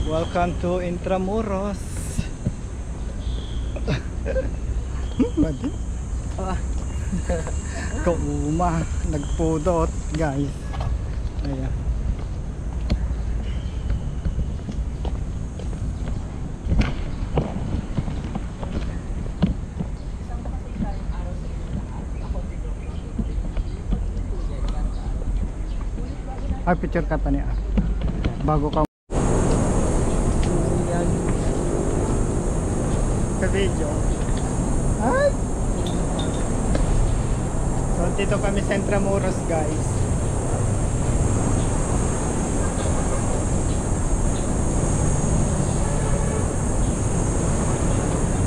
Welcome to Intramuros. Pwede? Kauma, nagpudot guys. Ayan. Ay, picture ka tani bago ka yan ka video. Ay! So dito kami sa Intramuros guys.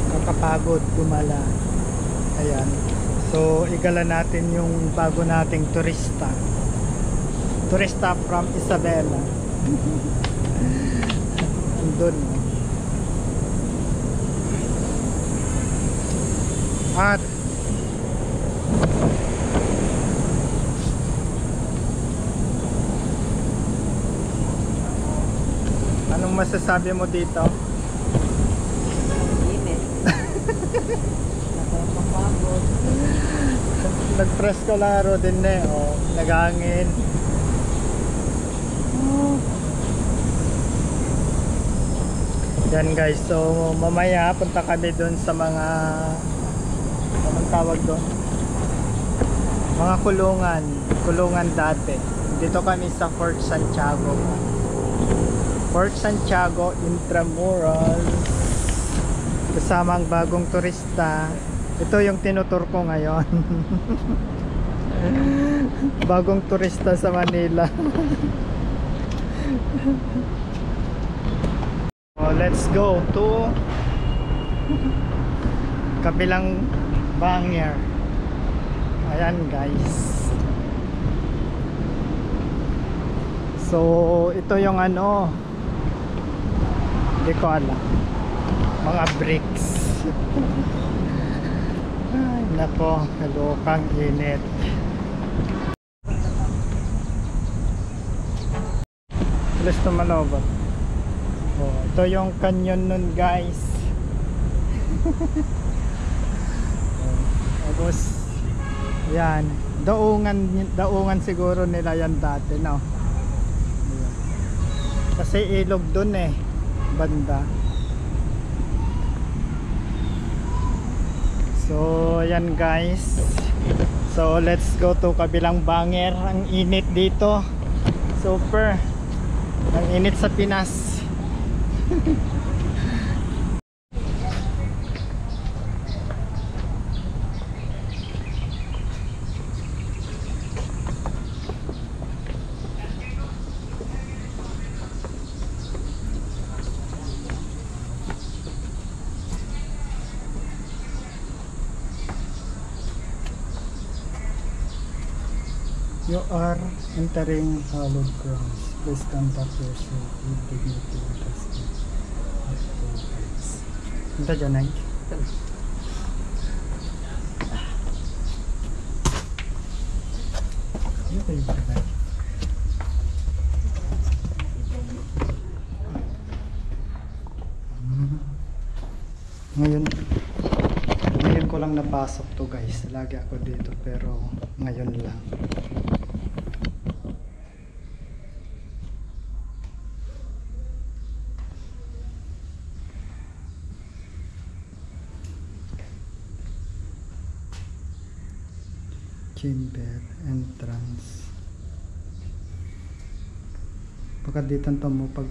Kakapagod gumala. Ayan. So igala natin yung bago nating turista from Isabela. Doon. At anong masasabi mo dito? Init. Nakakapagod. Nag-presko laro din naghangin. Yan guys, so mamaya punta kami doon sa mga anong tawag doon, mga kulungan dati. Dito kami sa Fort Santiago Intramuros, kasama ang bagong turista. Ito yung tinutur ko ngayon. Bagong turista sa Manila. Let's go to kabilang Banger. Ayan guys. So ito yung hindi ko alam, mga bricks. Ay nako, kalokang init. Let's tumalobot. Ito yung canyon nun guys. Tapos yan, daungan siguro nila yan dati, no? Ayan. Kasi ilog dun banda. So yan guys. So let's go to kabilang Banger. Ang init dito, super. Ang init sa Pinas. You are entering hallowed grounds. Please conduct yourself with dignity and respect. Punta dyan, Nay. Ano tayo ba, Nay? Ngayon ko lang napasok to guys. Lagi ako dito pero ngayon lang. Chamber entrance. Baka dito mo pag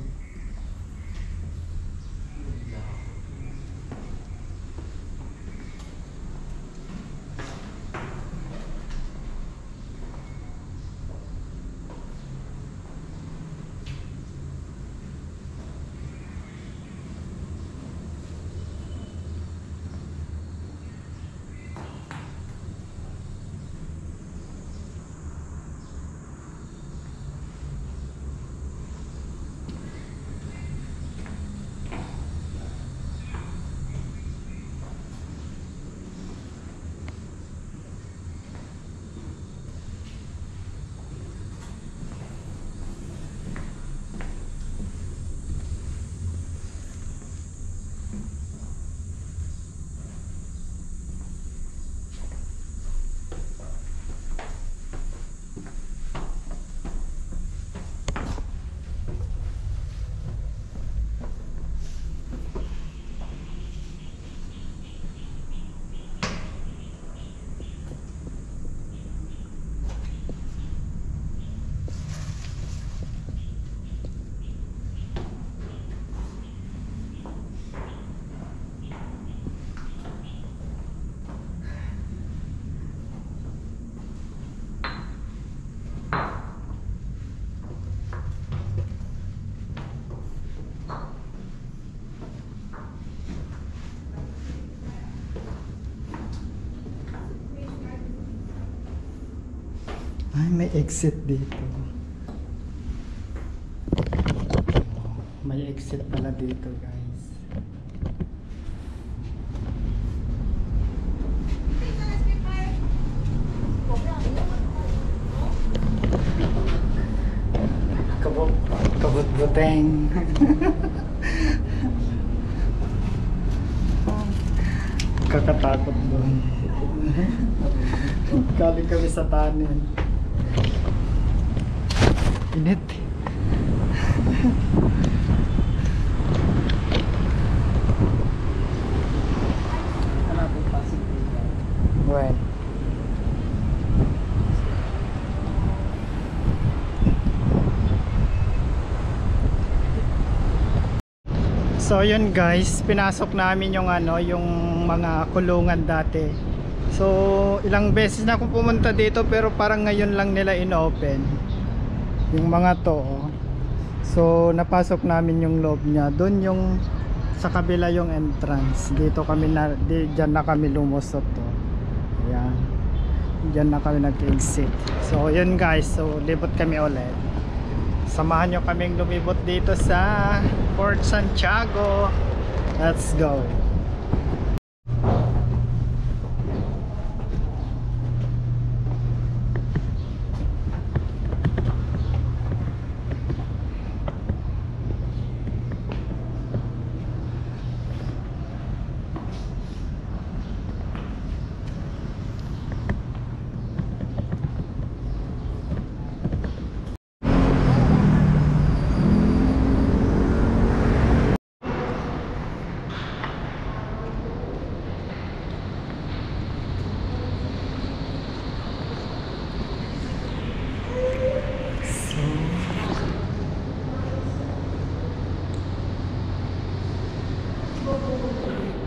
Ay, may exit dito. May exit pala dito, guys. Kabut-buteng. Kakatakot doon. Galing kami sa tanin. Init. Hanapin pasig dito. When? So yun guys, pinasok namin yung ano, yung mga kulungan dati. So ilang beses na akong pumunta dito pero parang ngayon lang nila inopen yung mga to. So napasok namin yung loob niya. Doon yung sa kabila yung entrance. Dito kami na, diyan na kami lumusot to. Ayan. Diyan na kami nag-exit. So yun guys, so libot kami ulit. Samahan nyo kaming lumibot dito sa Fort Santiago. Let's go.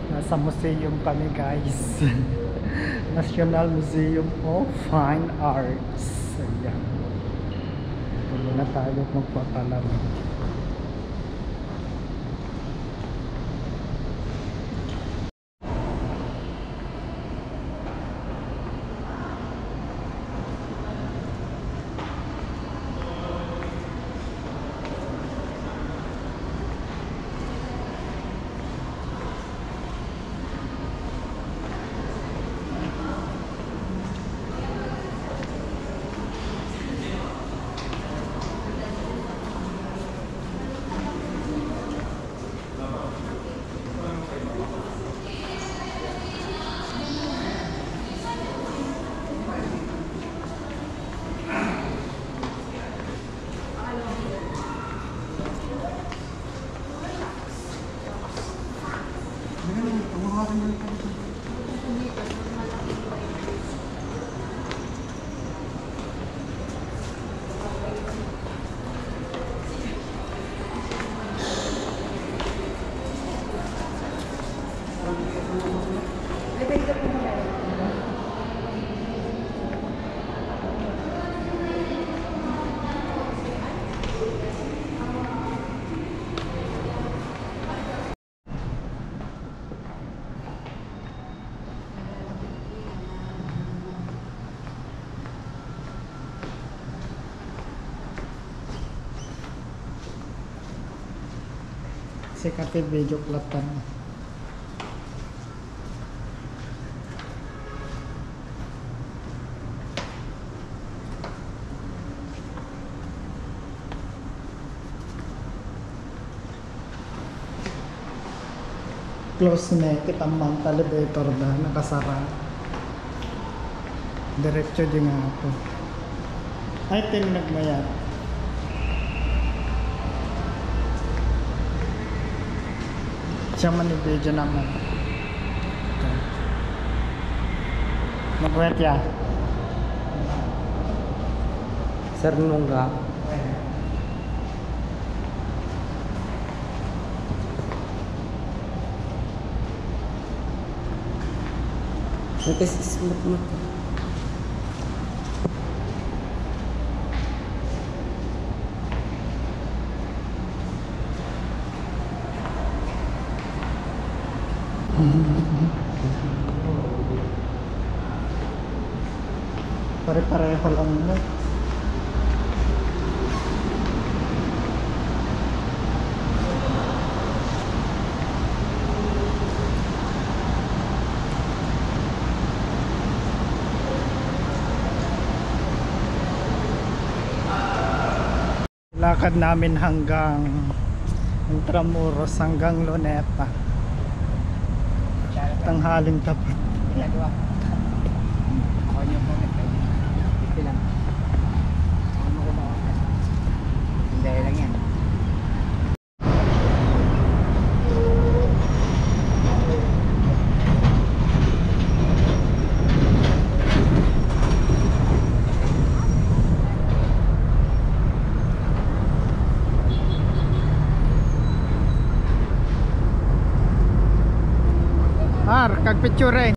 Nasa museum kami guys. National Museum of Fine Arts. Ayan. Ito muna tayo magpapalab. Si Kati Video Klatan. Close na kita mount elevator na nakasara. Diretso din nga ako. Ay, nagmayat. Siya man i-video naman. Okay. Magwet ya. Sir nungga. Ito smooth mo. Pare-pareho lang mo. lakad namin hanggang Intramuros hanggang Luneta. Tanghaling tapos. Hindi lang yan. Kag picture